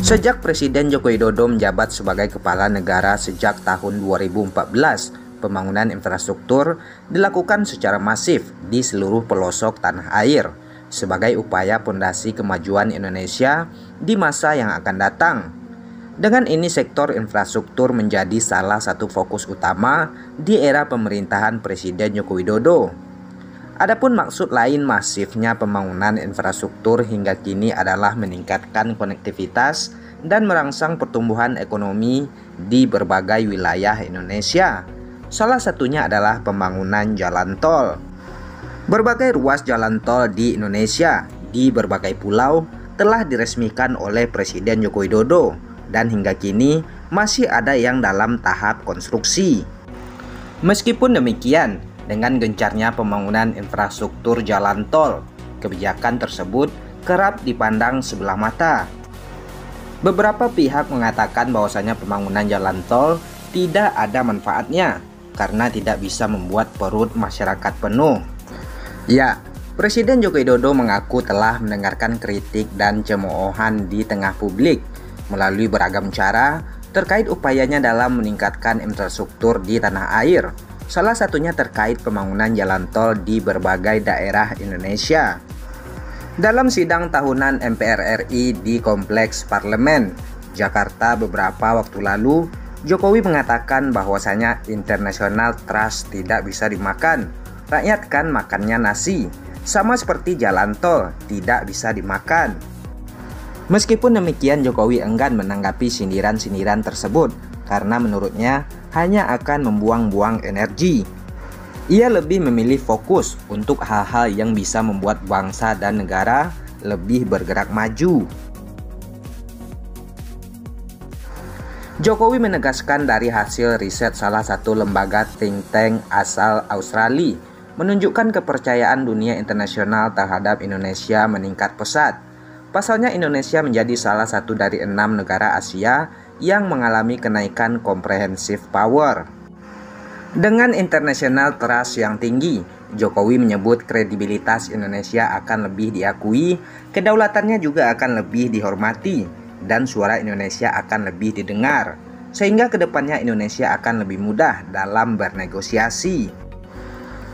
Sejak Presiden Joko Widodo menjabat sebagai kepala negara sejak tahun 2014, pembangunan infrastruktur dilakukan secara masif di seluruh pelosok tanah air sebagai upaya pondasi kemajuan Indonesia di masa yang akan datang. Dengan ini sektor infrastruktur menjadi salah satu fokus utama di era pemerintahan Presiden Joko Widodo. Adapun maksud lain masifnya pembangunan infrastruktur hingga kini adalah meningkatkan konektivitas dan merangsang pertumbuhan ekonomi di berbagai wilayah Indonesia. Salah satunya adalah pembangunan jalan tol. Berbagai ruas jalan tol di Indonesia di berbagai pulau telah diresmikan oleh Presiden Joko Widodo dan hingga kini masih ada yang dalam tahap konstruksi. Meskipun demikian, dengan gencarnya pembangunan infrastruktur jalan tol, kebijakan tersebut kerap dipandang sebelah mata. Beberapa pihak mengatakan bahwasanya pembangunan jalan tol tidak ada manfaatnya karena tidak bisa membuat perut masyarakat penuh. Ya, Presiden Joko Widodo mengaku telah mendengarkan kritik dan cemoohan di tengah publik melalui beragam cara terkait upayanya dalam meningkatkan infrastruktur di tanah air. Salah satunya terkait pembangunan jalan tol di berbagai daerah Indonesia. Dalam sidang tahunan MPR RI di Kompleks Parlemen, Jakarta beberapa waktu lalu, Jokowi mengatakan bahwasanya international trust tidak bisa dimakan. Rakyat kan makannya nasi, sama seperti jalan tol tidak bisa dimakan. Meskipun demikian, Jokowi enggan menanggapi sindiran-sindiran tersebut karena menurutnya hanya akan membuang-buang energi. Ia lebih memilih fokus untuk hal-hal yang bisa membuat bangsa dan negara lebih bergerak maju. Jokowi menegaskan dari hasil riset salah satu lembaga think tank asal Australia menunjukkan kepercayaan dunia internasional terhadap Indonesia meningkat pesat. Pasalnya Indonesia menjadi salah satu dari 6 negara Asia yang mengalami kenaikan comprehensive power. Dengan international trust yang tinggi, Jokowi menyebut kredibilitas Indonesia akan lebih diakui, kedaulatannya juga akan lebih dihormati, dan suara Indonesia akan lebih didengar, sehingga kedepannya Indonesia akan lebih mudah dalam bernegosiasi.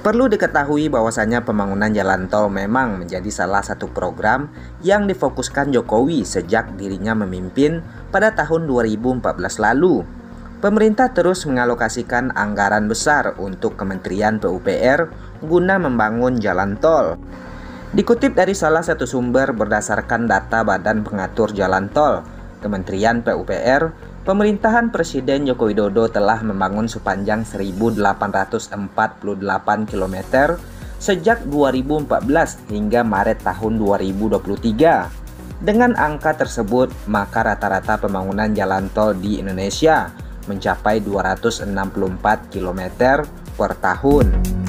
Perlu diketahui bahwasanya pembangunan jalan tol memang menjadi salah satu program yang difokuskan Jokowi sejak dirinya memimpin pada tahun 2014 lalu. Pemerintah terus mengalokasikan anggaran besar untuk Kementerian PUPR guna membangun jalan tol. Dikutip dari salah satu sumber berdasarkan data Badan Pengatur Jalan Tol, Kementerian PUPR, pemerintahan Presiden Joko Widodo telah membangun sepanjang 1.848 km sejak 2014 hingga Maret tahun 2023. Dengan angka tersebut, maka rata-rata pembangunan jalan tol di Indonesia mencapai 264 km per tahun.